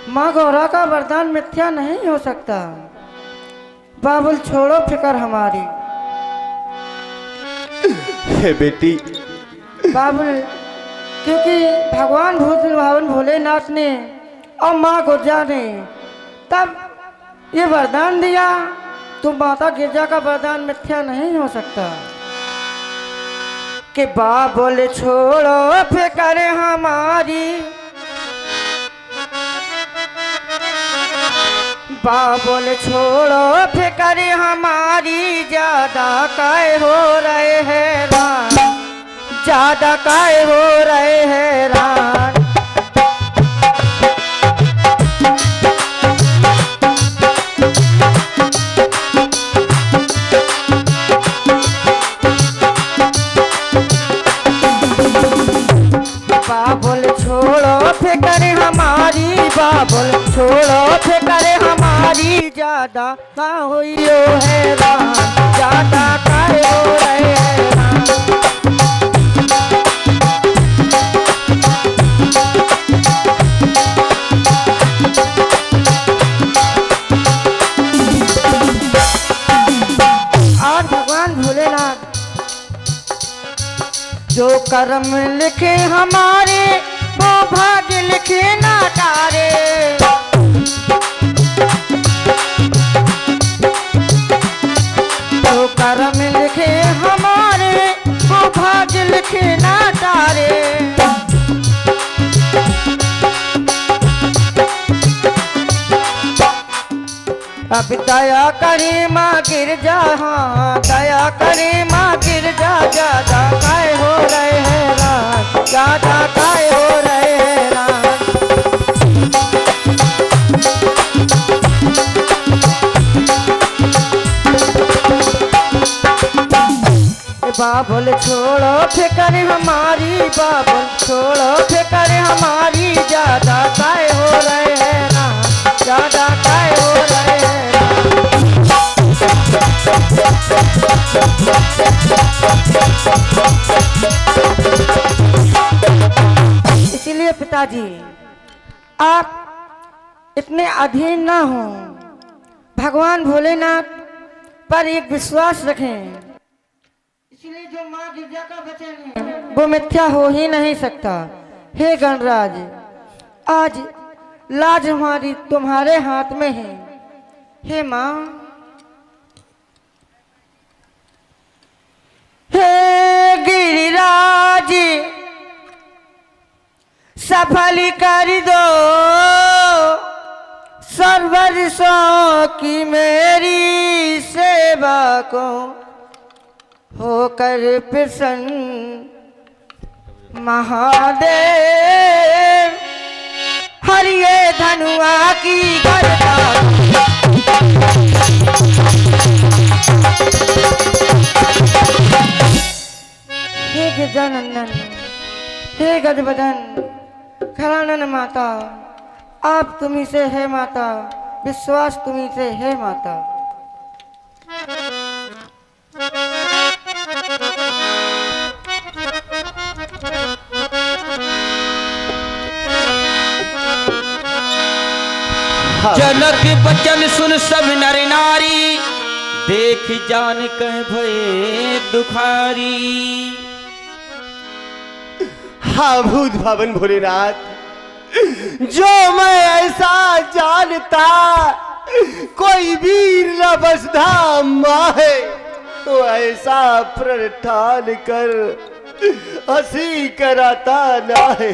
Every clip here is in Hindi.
माँ गौरा का वरदान मिथ्या नहीं हो सकता। बाबुल छोड़ो फिक्र हमारी। हे बेटी, बाबुल, क्योंकि भगवान भूत भावन भोलेनाथ ने और माँ गुर्जा ने तब ये वरदान दिया, तो माता गिरजा का वरदान मिथ्या नहीं हो सकता। कि बाबुल छोड़ो फिक्र हमारी, बाबुल छोड़ो फिक्र हमारी, ज्यादा काय हो रहे हैरान, ज्यादा काय हो रहे हैरान। बाबुल छोड़ो फिक्र हमारी, बाबुल छोड़ो फिक्र हमारी, ज्यादा का हुई हो हैरान, ज्यादा का हो रहे हैरान। और भगवान भोलेनाथ जो कर्म लिखे हमारे, वो भाग्य लिखे ना तारे। जो कर्म लिखे हमारे, वो भाग्य लिखे ना तारे। अब दया करे माँ गिरजा, हाँ दया करे माँ गिरजा, ज्यादा काय हो रहे हैरान, ज्यादा काय हो रहे हैरान। बाबुल छोड़ो फिक्र हमारी, बाबुल छोड़ो फिक्र हमारी, ज्यादा काय हो रहे हैरान, ज्यादा काय हो रहे हैरान। इसीलिए पिताजी आप इतने अधीन ना हो, भगवान भोलेनाथ पर एक विश्वास रखें। इसलिए जो माँ गिरजा का वचन है वो मिथ्या हो ही नहीं सकता। हे गणराज, आज लाज हमारी तुम्हारे हाथ में है। हे माँ, हे गिरिराज, सफल कर दो सर्वर्षों की मेरी सेवा को, होकर प्रसन्न महादेव, हरिये धनुआ की गर्दा। हे गजानंदन, हे गजबदन, खरानन माता, आप तुम्ही से है माता, विश्वास तुम्ही से है माता। जनक बचन सुन सब नर नारी, देख जान कह भये दुखारी। हाँ भूत भावन भोलेनाथ, जो मैं ऐसा जानता कोई वीर न बस धाम माहे, तो ऐसा प्रण ठान कर हंसी कराता ना है।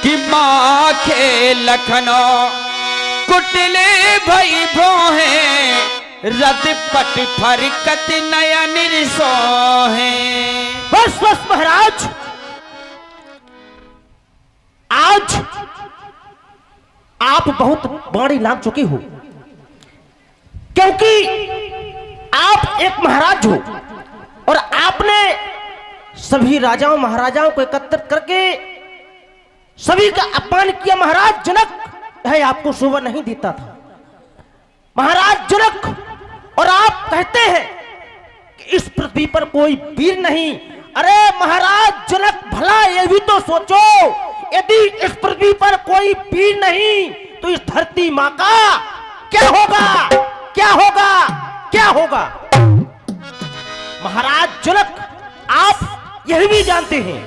कि माँ के लखनो कुटले भई भोहे, रत पट फरकत नयन सोहे। बस बस महाराज, आज आप बहुत बाणी लाग चुके हो, क्योंकि आप एक महाराज हो और आपने सभी राजाओं महाराजाओं को एकत्रित करके सभी का अपमान किया। महाराज जनक है आपको शोभा नहीं देता था, महाराज जनक, और आप कहते हैं कि इस पृथ्वी पर कोई वीर नहीं, अरे महाराज जनक, भला ये भी तो सोचो, यदि इस पृथ्वी पर कोई वीर नहीं तो इस धरती माँ का क्या होगा, क्या होगा, क्या होगा। महाराज जनक, आप यही भी जानते हैं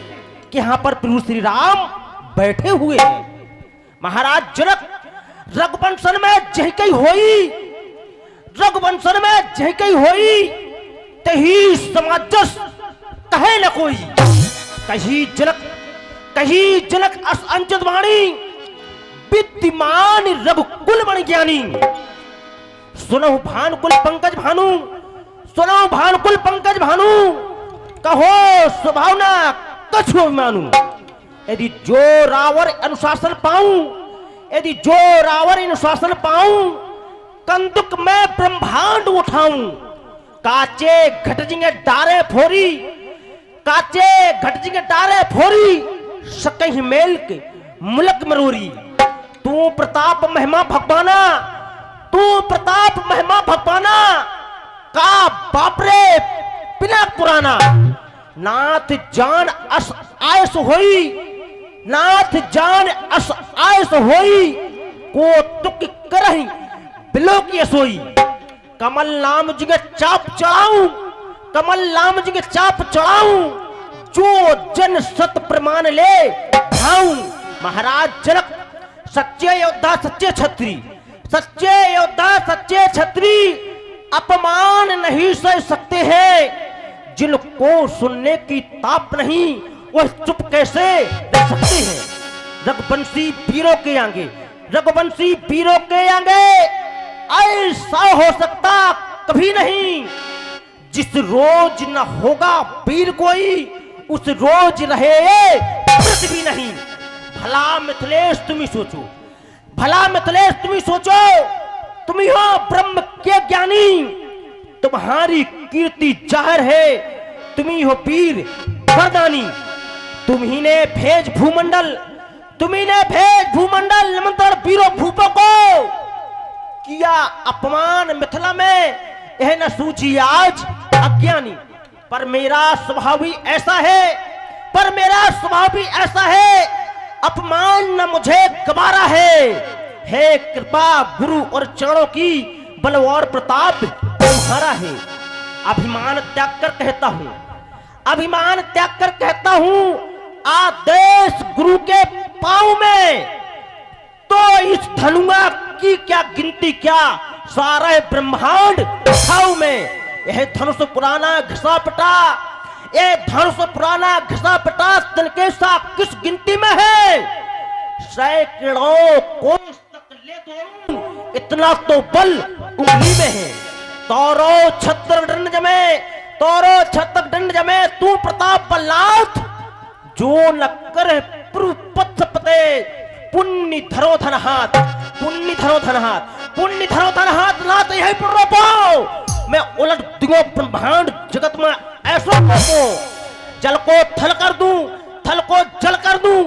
कि यहां पर प्रभु श्री राम बैठे हुए हैं। महाराज जनक, रघुवंशन में जही कई होई, रघुवंशन में जही कई होई, तही समाजस कहे न कोई। कही जनक अस अंजद वाणी, विद्यमान रघुकुल बण ज्ञानी। सुनो भानुकुल पंकज भानु, सुनो भानुकुल पंकज भानु, कहो स्वभावना कछु मानू। यदि जो रावर अनुशासन पाऊं, यदि जो रावर अनुशासन पाऊं, कंदुक में ब्रह्मांड उठाऊं। काचे घटजिंगे डारे फोरी, काचे घटजिंगे डारे फोरी, सकही मेल के मुलक मरोरी। तू प्रताप महिमा भगवाना, तू प्रताप महिमा भगवाना, का बापरे पिनक पुराना। नाथ जान अस आयस होई, नाथ जान अस आयस होई, को तुक करही बिलो की सोई। कमल नाम जिगे चाप चढ़ाऊं, कमल नाम जिगे चाप चढ़ाऊं, जो जन सत प्रमाण ले ढाऊं। महाराज जनक, सच्चे योद्धा सच्चे छत्री, सच्चे योद्धा सच्चे छत्री अपमान नहीं सह सकते हैं। जिनको सुनने की ताप नहीं, वह चुप कैसे रह सकते हैं। रघुवंशी वीरों के आगे, रघुवंशी वीरों के आगे ऐसा हो सकता कभी नहीं। जिस रोज न होगा वीर कोई, उस रोज रहे पृथ्वी नहीं। भला मिथिलेश तुम ही सोचो, भला मिथिलेश तुम ही सोचो, तुम ही हो ब्रह्म के ज्ञानी, तुम्हारी कीर्ति जाहिर है, तुम ही हो वीर वरदानी। तुम ही ने भेज भूमंडल, तुम ही ने भेज भूमंडल निमंत्रण वीरों भूपों को। किया अपमान मिथिला में, यह न सूझी आज अज्ञानी। पर मेरा स्वभाव भी ऐसा है, पर मेरा स्वभाव भी ऐसा है, अपमान न मुझे गवारा है। हे कृपा गुरु और चरणों की, बल और प्रताप तुम्हारा है। अभिमान त्याग कर कहता हूं, अभिमान त्याग कर कहता हूं, आदेश गुरु के पांव में। तो इस धनुआ की क्या गिनती, क्या सारा ब्रह्मांड छाव में। यह धनुष पुराना घिसा पिटा, ये धनुष पुराना घिसा पिटा तिनकेसा किस गिनती में है। सैकड़ों कोस तक ले दौड़ूं, इतना तो बल उंगली में है। तौरो छत्र दंड जमे, तौरो छत्र दंड जमे, तू प्रताप बल्लाथ, जो न करे पुरुपथ पते। पुण्य धरो धन हाथ, पुण्य धरो धन हाथ, पुण्य धरो धन हाथ, ना तो यही पर रोपो। मैं उलट दूंगा ब्रह्मांड जगत में ऐसा को, जल को थल कर दूं, थल को जल कर दूं।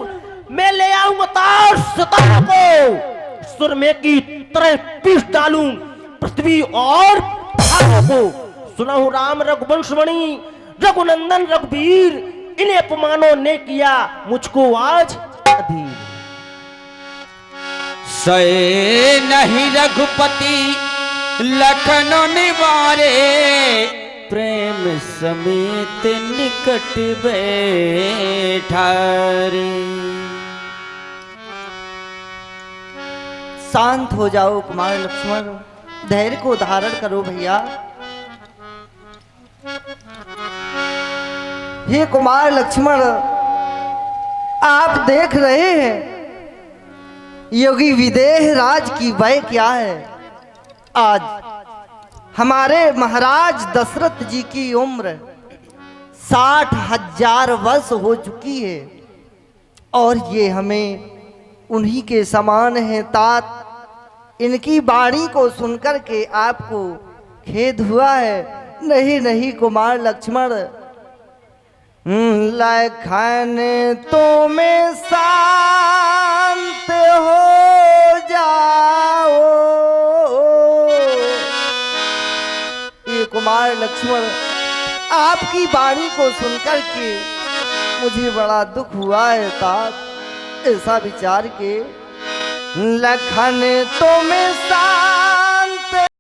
मैं ले आऊंगा तार सितारों को, सुर में की तरह पीस डालूं पृथ्वी और भागों को। सुना हूं राम रघुवंशमणि, रघुनंदन रघुवीर, इन अपमानों ने किया मुझको आज अधीर। सए नहीं रघुपति लखन निवारे, प्रेम समेत निकट बैठा रे। शांत हो जाओ कुमार लक्ष्मण, धैर्य को धारण करो भैया। हे कुमार लक्ष्मण, आप देख रहे हैं योगी विदेह राज की वय क्या है। आज हमारे महाराज दशरथ जी की उम्र 60,000 वर्ष हो चुकी है, और ये हमें उन्हीं के समान हैं तात। इनकी वाणी को सुनकर के आपको खेद हुआ है। नहीं नहीं कुमार लक्ष्मण, लखन तुम्हें शांत हो जाओ। ये कुमार लक्ष्मण, आपकी वाणी को सुनकर के मुझे बड़ा दुख हुआ है तात। ऐसा विचार के लखन तो में सा